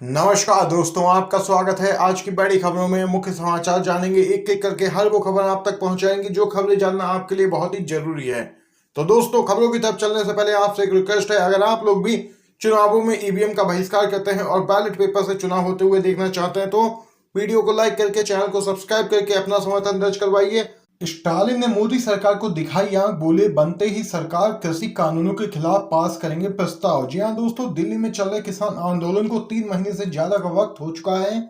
नमस्कार दोस्तों, आपका स्वागत है। आज की बड़ी खबरों में मुख्य समाचार जानेंगे। एक एक करके हर वो खबर आप तक पहुंचाएंगे जो खबरें जानना आपके लिए बहुत ही जरूरी है। तो दोस्तों, खबरों की तरफ चलने से पहले आपसे एक रिक्वेस्ट है, अगर आप लोग भी चुनावों में ईवीएम का बहिष्कार करते हैं और बैलेट पेपर से चुनाव होते हुए देखना चाहते हैं तो वीडियो को लाइक करके चैनल को सब्सक्राइब करके अपना समर्थन दर्ज करवाइए। स्टालिन ने मोदी सरकार को दिखाई आंख, बोले बनते ही सरकार कृषि कानूनों के खिलाफ पास करेंगे प्रस्ताव। जी हां दोस्तों, दिल्ली में चल रहे किसान आंदोलन को 3 महीने से ज्यादा का वक्त हो चुका है।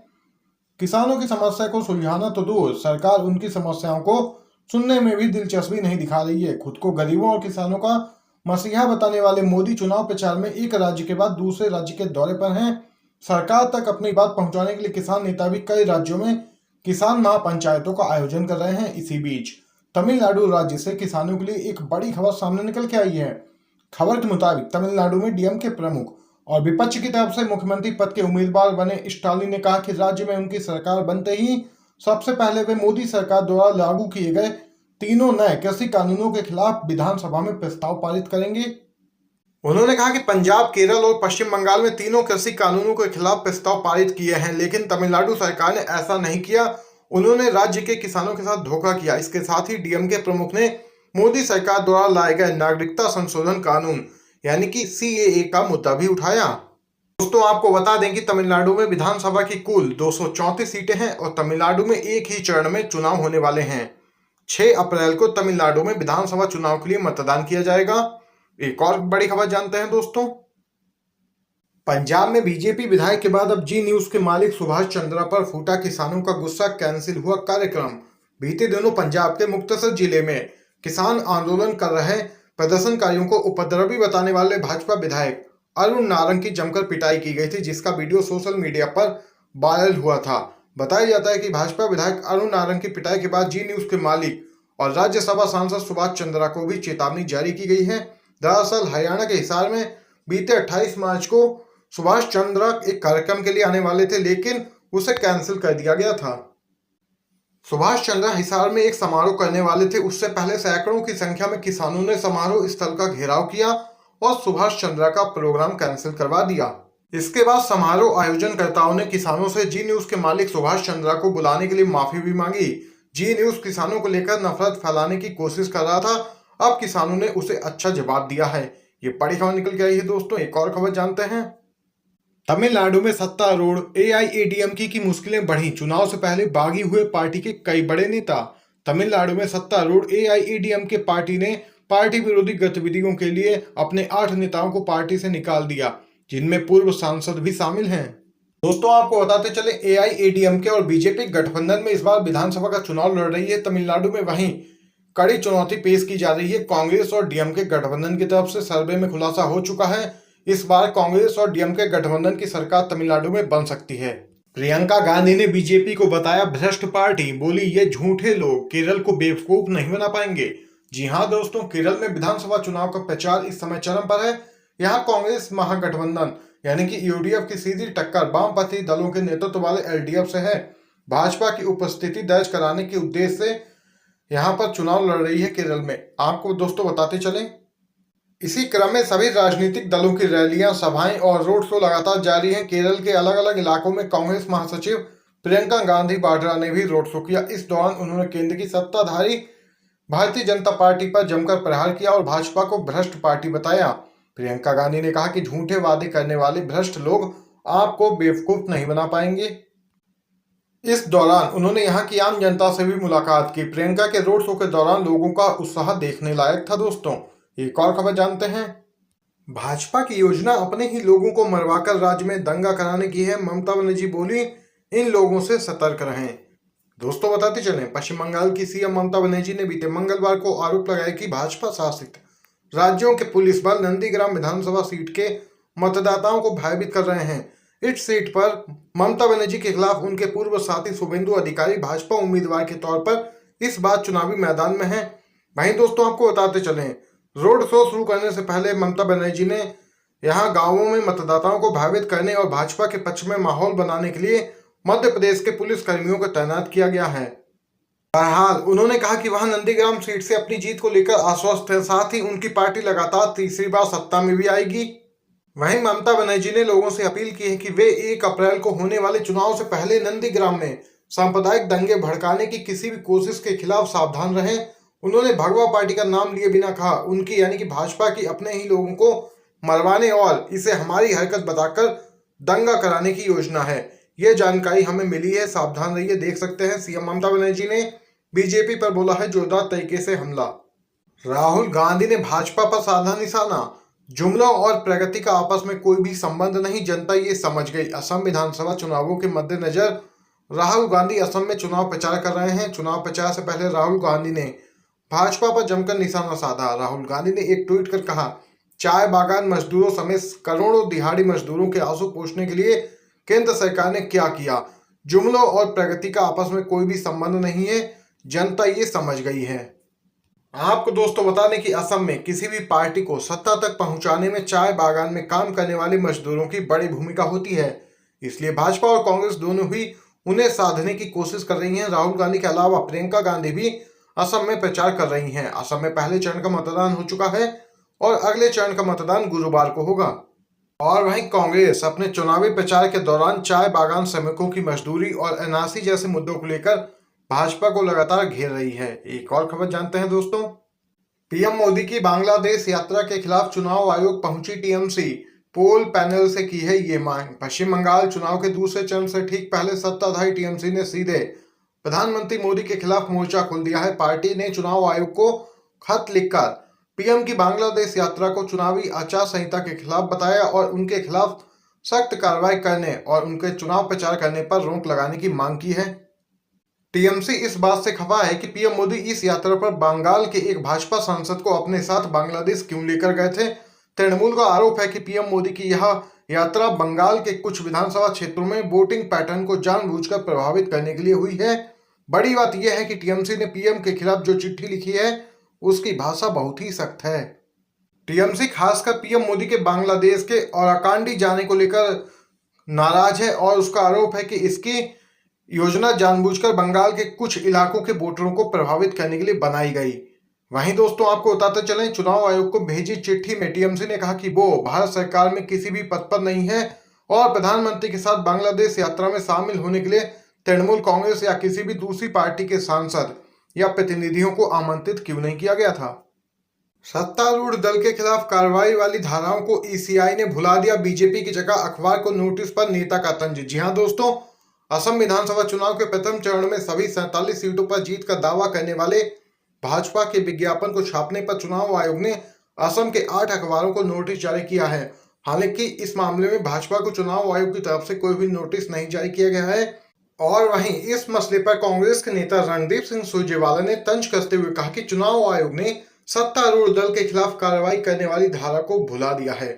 किसानों की समस्या को सुलझाना तो दूर, सरकार उनकी समस्याओं को सुनने में भी दिलचस्पी नहीं दिखा रही है। खुद को गरीबों और किसानों का मसीहा बताने वाले मोदी चुनाव प्रचार में एक राज्य के बाद दूसरे राज्य के दौरे पर हैं। सरकार तक अपनी बात पहुंचाने के लिए किसान नेता भी कई राज्यों में किसान महापंचायतों का आयोजन कर रहे हैं। इसी बीच तमिलनाडु राज्य से किसानों के लिए एक बड़ी खबर सामने निकल के आई है। खबर के मुताबिक तमिलनाडु में डीएम के प्रमुख और विपक्ष की तरफ से मुख्यमंत्री पद के उम्मीदवार बने स्टालिन ने कहा कि राज्य में उनकी सरकार बनते ही सबसे पहले वे मोदी सरकार द्वारा लागू किए गए तीनों नए कृषि कानूनों के खिलाफ विधानसभा में प्रस्ताव पारित करेंगे। उन्होंने कहा कि पंजाब, केरल और पश्चिम बंगाल में तीनों कृषि कानूनों के खिलाफ प्रस्ताव पारित किए हैं, लेकिन तमिलनाडु सरकार ने ऐसा नहीं किया। उन्होंने राज्य के किसानों के साथ धोखा किया। इसके साथ ही डीएम के प्रमुख ने मोदी सरकार द्वारा लाए गए नागरिकता संशोधन कानून यानी कि सीएए का मुद्दा भी उठाया। दोस्तों, आपको बता दें कि तमिलनाडु में विधानसभा की कुल 234 सीटें हैं और तमिलनाडु में एक ही चरण में चुनाव होने वाले हैं। 6 अप्रैल को तमिलनाडु में विधानसभा चुनाव के लिए मतदान किया जाएगा। एक और बड़ी खबर जानते हैं दोस्तों। पंजाब में बीजेपी विधायक के बाद अब जी न्यूज के मालिक सुभाष चंद्रा पर फूटा किसानों का गुस्सा, कैंसिल हुआ कार्यक्रम। बीते दिनों पंजाब के मुक्तसर जिले में किसान आंदोलन कर रहे प्रदर्शनकारियों को उपद्रवी बताने वाले भाजपा विधायक अरुण नारंग की जमकर पिटाई की गई थी, जिसका वीडियो सोशल मीडिया पर वायरल हुआ था। बताया जाता है कि भाजपा विधायक अरुण नारंग की पिटाई के बाद जी न्यूज के मालिक और राज्यसभा सांसद सुभाष चंद्रा को भी चेतावनी जारी की गई है। दरअसल हरियाणा के हिसार में बीते 28 मार्च को सुभाष चंद्रा एक कार्यक्रम के लिए आने वाले थे, लेकिन उसे कैंसिल कर दिया गया था। सुभाष चंद्रा हिसार में एक समारोह करने वाले थे। उससे पहले सैकड़ों की संख्या में किसानों ने समारोह स्थल का घेराव किया और सुभाष चंद्रा का प्रोग्राम कैंसिल करवा दिया। इसके बाद समारोह आयोजनकर्ताओं ने किसानों से जी न्यूज के मालिक सुभाष चंद्रा को बुलाने के लिए माफी भी मांगी। जी न्यूज किसानों को लेकर नफरत फैलाने की कोशिश कर रहा था। अब किसानों ने उसे अच्छा जवाब दिया है। ये बड़ी खबर निकल के आई है दोस्तों। एक और खबर जानते हैं। तमिलनाडु में सत्तारूढ़ एआईएडीएमके की मुश्किलें बढ़ी, चुनाव से पहले बागी हुए पार्टी के कई बड़े नेता। तमिलनाडु में सत्तारूढ़ एआईएडीएमके पार्टी ने पार्टी विरोधी गतिविधियों के लिए अपने 8 नेताओं को पार्टी से निकाल दिया, जिनमें पूर्व सांसद भी शामिल हैं। दोस्तों, आपको बताते चले एआईएडीएमके और बीजेपी गठबंधन में इस बार विधानसभा का चुनाव लड़ रही है तमिलनाडु में। वहीं कड़ी चुनौती पेश की जा रही है। कांग्रेस और डीएमके गठबंधन की तरफ से सर्वे में खुलासा हो चुका है, इस बार कांग्रेस और डीएमके गठबंधन की सरकार तमिलनाडु में बन सकती है। प्रियंका गांधी ने बीजेपी को बताया भ्रष्ट पार्टी, बोली ये झूठे लोग केरल को बेवकूफ नहीं बना पाएंगे। जी हां दोस्तों, केरल में विधानसभा चुनाव का प्रचार इस समय चरम पर है। यहाँ कांग्रेस महागठबंधन यानी कि यूडीएफ की सीधी टक्कर वामपंथी दलों के नेतृत्व वाले एलडीएफ से है। भाजपा की उपस्थिति दर्ज कराने के उद्देश्य से यहाँ पर चुनाव लड़ रही है केरल में। आपको दोस्तों बताते चलें, इसी क्रम में सभी राजनीतिक दलों की रैलियां, सभाएं और रोड शो लगातार जारी हैं। केरल के अलग अलग इलाकों में कांग्रेस महासचिव प्रियंका गांधी वाड्रा ने भी रोड शो किया। इस दौरान उन्होंने केंद्र की सत्ताधारी भारतीय जनता पार्टी पर जमकर प्रहार किया और भाजपा को भ्रष्ट पार्टी बताया। प्रियंका गांधी ने कहा कि झूठे वादे करने वाले भ्रष्ट लोग आपको बेवकूफ नहीं बना पाएंगे। इस दौरान उन्होंने यहां की आम जनता से भी मुलाकात की। प्रियंका के रोड शो के दौरान लोगों का उत्साह देखने लायक था। दोस्तों, एक और खबर जानते हैं। भाजपा की योजना अपने ही लोगों को मरवाकर राज्य में दंगा कराने की है। ममता बनर्जी बोली इन लोगों से सतर्क रहें। दोस्तों, बताते चलें, पश्चिम बंगाल की सीएम ममता बनर्जी ने बीते मंगलवार को आरोप लगाया कि भाजपा शासित राज्यों के पुलिस बल नंदीग्राम विधानसभा सीट के मतदाताओं को भयभीत कर रहे हैं। इस सीट पर ममता बनर्जी के खिलाफ उनके पूर्व साथी शुभेंदु अधिकारी भाजपा उम्मीदवार के तौर पर इस बार चुनावी मैदान में हैं। वहीं दोस्तों, आपको बताते चलें, रोड शो शुरू करने से पहले ममता बनर्जी ने यहां गांवों में मतदाताओं को भयभीत करने और भाजपा के पक्ष में माहौल बनाने के लिए मध्य प्रदेश के पुलिस कर्मियों को तैनात किया गया है। बहरहाल उन्होंने कहा कि वह नंदीग्राम सीट से अपनी जीत को लेकर आश्वस्त है। साथ ही उनकी पार्टी लगातार तीसरी बार सत्ता में भी आएगी। वहीं ममता बनर्जी ने लोगों से अपील की है कि वे 1 अप्रैल को होने वाले चुनाव से पहले नंदीग्राम में सांप्रदायिक दंगे भड़काने की किसी भी कोशिश के खिलाफ सावधान रहें। उन्होंने भगवा पार्टी का नाम लिए बिना कहा उनकी यानी कि भाजपा की अपने ही लोगों को मरवाने और इसे हमारी हरकत बताकर दंगा कराने की योजना है। यह जानकारी हमें मिली है, सावधान रहिए। देख सकते हैं सीएम ममता बनर्जी ने बीजेपी पर बोला है जोरदार तरीके से हमला। राहुल गांधी ने भाजपा पर साधा निशाना, जुमलों और प्रगति का आपस में कोई भी संबंध नहीं, जनता ये समझ गई। असम विधानसभा चुनावों के मद्देनजर राहुल गांधी असम में चुनाव प्रचार कर रहे हैं। चुनाव प्रचार से पहले राहुल गांधी ने भाजपा पर जमकर निशाना साधा। राहुल गांधी ने एक ट्वीट कर कहा, चाय बागान मजदूरों समेत करोड़ों दिहाड़ी मजदूरों के आंसू पोंछने के लिए केंद्र सरकार ने क्या किया। जुमलों और प्रगति का आपस में कोई भी संबंध नहीं है, जनता ये समझ गई है। आपको दोस्तों बता दें कि असम में किसी भी पार्टी को सत्ता तक पहुंचाने में चाय बागान में काम करने वाले मजदूरों की बड़ी भूमिका होती है। इसलिए भाजपा और कांग्रेस दोनों ही उन्हें साधने की कोशिश कर रही हैं। राहुल गांधी के अलावा प्रियंका गांधी भी असम में प्रचार कर रही हैं। असम में पहले चरण का मतदान हो चुका है और अगले चरण का मतदान गुरुवार को होगा। और वहीं कांग्रेस अपने चुनावी प्रचार के दौरान चाय बागान श्रमिकों की मजदूरी और एनआरसी जैसे मुद्दों को लेकर भाजपा को लगातार घेर रही है। एक और खबर जानते हैं दोस्तों। पीएम मोदी की बांग्लादेश यात्रा के खिलाफ चुनाव आयोग पहुंची टीएमसी, पोल पैनल से की है ये मांग। पश्चिम बंगाल चुनाव के दूसरे चरण से ठीक पहले सत्ताधारी टीएमसी ने सीधे प्रधानमंत्री मोदी के खिलाफ मोर्चा खोल दिया है। पार्टी ने चुनाव आयोग को खत लिखकर पीएम की बांग्लादेश यात्रा को चुनावी आचार संहिता के खिलाफ बताया और उनके खिलाफ सख्त कार्रवाई करने और उनके चुनाव प्रचार करने पर रोक लगाने की मांग की है। टीएमसी इस बात से खफा है कि पीएम मोदी इस यात्रा पर बंगाल के एक भाजपा सांसद को अपने साथ बांग्लादेश क्यों लेकर गए थे। तृणमूल का आरोप है कि पीएम मोदी की यह यात्रा बंगाल के कुछ विधानसभा क्षेत्रों में वोटिंग पैटर्न को जानबूझकर प्रभावित करने के लिए हुई है। बड़ी बात यह है कि टीएमसी ने पीएम के खिलाफ जो चिट्ठी लिखी है उसकी भाषा बहुत ही सख्त है। टीएमसी खासकर पीएम मोदी के बांग्लादेश के औराकांडी जाने को लेकर नाराज है और उसका आरोप है कि इसकी योजना जानबूझकर बंगाल के कुछ इलाकों के वोटरों को प्रभावित करने के लिए बनाई गई। वहीं दोस्तों आपको बताते चलें, चुनाव आयोग को भेजी चिट्ठी में टीएमसी ने कहा कि वो भारत सरकार में किसी भी पद पर नहीं है और प्रधानमंत्री के साथ बांग्लादेश यात्रा में शामिल होने के लिए तृणमूल कांग्रेस या किसी भी दूसरी पार्टी के सांसद या प्रतिनिधियों को आमंत्रित क्यों नहीं किया गया था। सत्तारूढ़ दल के खिलाफ कार्रवाई वाली धाराओं को ईसीआई ने भुला दिया। बीजेपी की जगह अखबार को नोटिस पर नेता का तंज। जी हां दोस्तों, असम विधानसभा चुनाव के प्रथम चरण में सभी 47 सीटों पर जीत का दावा करने वाले भाजपा के विज्ञापन को छापने पर चुनाव आयोग ने असम के 8 अखबारों को नोटिस जारी किया है। हालांकि इस मामले में भाजपा को चुनाव आयोग की तरफ से कोई भी नोटिस नहीं जारी किया गया है। और वहीं इस मसले पर कांग्रेस के नेता रणदीप सिंह सुरजेवाला ने तंज कसते हुए कहा कि चुनाव आयोग ने सत्तारूढ़ दल के खिलाफ कार्रवाई करने वाली धारा को भुला दिया है।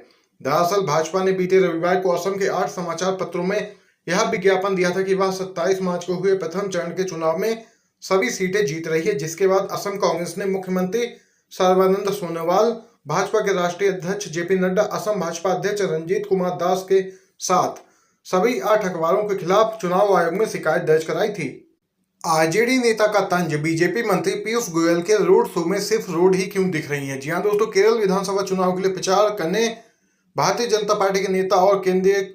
दरअसल भाजपा ने बीते रविवार को असम के 8 समाचार पत्रों में यह विज्ञापन दिया था कि वह 27 मार्च को हुए प्रथम चरण के चुनाव में सभी सीटें जीत रही है, जिसके बाद असम कांग्रेस ने मुख्यमंत्री सर्बानंद सोनोवाल, भाजपा के राष्ट्रीय अध्यक्ष जेपी नड्डा, असम भाजपा अध्यक्ष रंजीत कुमार दास के साथ सभी 8 अखबारों के खिलाफ चुनाव आयोग में शिकायत दर्ज कराई थी। आरजेडी नेता का तंज, बीजेपी मंत्री पीयूष गोयल के रोड शो में सिर्फ रोड ही क्यों दिख रही है। जी हां दोस्तों, केरल विधानसभा चुनाव के लिए प्रचार करने भारतीय जनता पार्टी के नेता और केंद्रीय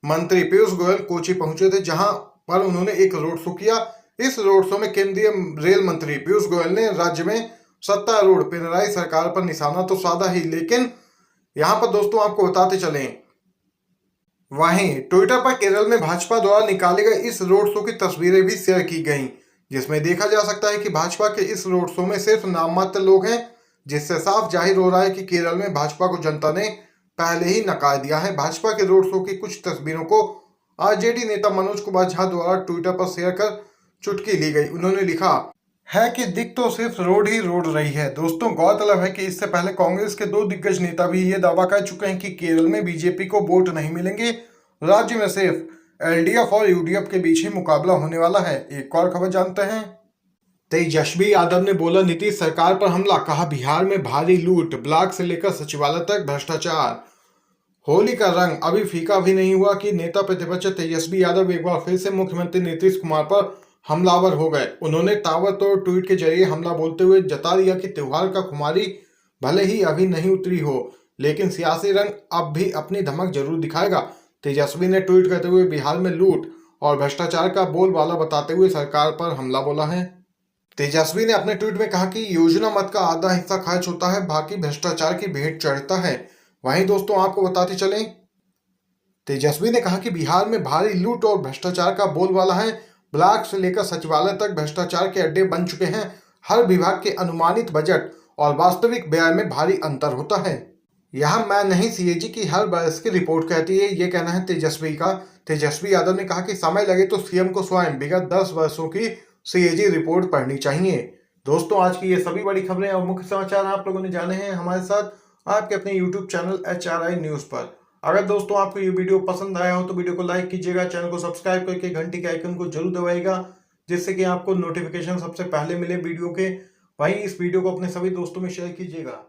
मंत्री पीयूष गोयल कोची पहुंचे थे, जहां पर उन्होंने एक रोड शो किया। इस रोड शो में केंद्रीय रेल मंत्री पीयूष गोयल ने राज्य में सत्तारूढ़ पिनराई सरकार पर निशाना तो साधा ही, लेकिन यहां पर दोस्तों आपको बताते चलें, वहीं ट्विटर पर केरल में भाजपा द्वारा निकाले गए इस रोड शो की तस्वीरें भी शेयर की गईं, जिसमें देखा जा सकता है कि भाजपा के इस रोड शो में सिर्फ नाममात्र लोग हैं, जिससे साफ जाहिर हो रहा है कि केरल में भाजपा को जनता ने पहले ही नकार दिया है। भाजपा के रोड शो की कुछ तस्वीरों को आरजेडी नेता मनोज कुमार झा द्वारा ट्विटर पर शेयर कर चुटकी ली गई। उन्होंने लिखा है कि दिख तो सिर्फ रोड ही रोड रही है। दोस्तों गौरतलब है कि इससे पहले कांग्रेस के 2 दिग्गज नेता भी ये दावा कर चुके हैं कि केरल में बीजेपी को वोट नहीं मिलेंगे। राज्य में सिर्फ एलडीएफ और यूडीएफ के बीच ही मुकाबला होने वाला है। एक और खबर जानते हैं। तेजस्वी यादव ने बोला नीतीश सरकार पर हमला, कहा बिहार में भारी लूट, ब्लॉक से लेकर सचिवालय तक भ्रष्टाचार। होली का रंग अभी फीका भी नहीं हुआ कि नेता प्रतिपक्ष तेजस्वी यादव एक बार फिर से मुख्यमंत्री नीतीश कुमार पर हमलावर हो गए। उन्होंने ताबड़तोड़ ट्वीट के जरिए हमला बोलते हुए जता दिया कि त्योहार का खुमारी भले ही अभी नहीं उतरी हो, लेकिन सियासी रंग अब भी अपनी धमक जरूर दिखाएगा। तेजस्वी ने ट्वीट करते हुए बिहार में लूट और भ्रष्टाचार का बोलबाला बताते हुए सरकार पर हमला बोला है। तेजस्वी ने अपने ट्वीट में कहा कि योजना मत का आधा हिस्सा खर्च होता है, बाकी भ्रष्टाचार की भेंट चढ़ता है। वहीं दोस्तों आपको बताते चलें, तेजस्वी ने कहा कि बिहार में भारी लूट और भ्रष्टाचार का बोलबाला है। ब्लॉक से लेकर सचिवालय तक भ्रष्टाचार के अड्डे बन चुके हैं। हर विभाग के अनुमानित बजट और वास्तविक व्यय में भारी अंतर होता है। यह मैं नहीं, सीएजी की हर बरस की रिपोर्ट कहती है, ये कहना है तेजस्वी का। तेजस्वी यादव ने कहा कि समय लगे तो सीएम को स्वयं विगत 10 वर्षों की सीएजी रिपोर्ट पढ़नी चाहिए। दोस्तों आज की ये सभी बड़ी खबरें और मुख्य समाचार आप लोगों ने जाने हैं हमारे साथ आपके अपने यूट्यूब चैनल HRI न्यूज पर। अगर दोस्तों आपको ये वीडियो पसंद आया हो तो वीडियो को लाइक कीजिएगा, चैनल को सब्सक्राइब करके घंटी के आइकन को जरूर दबाइएगा, जिससे कि आपको नोटिफिकेशन सबसे पहले मिले वीडियो के। वहीं इस वीडियो को अपने सभी दोस्तों में शेयर कीजिएगा।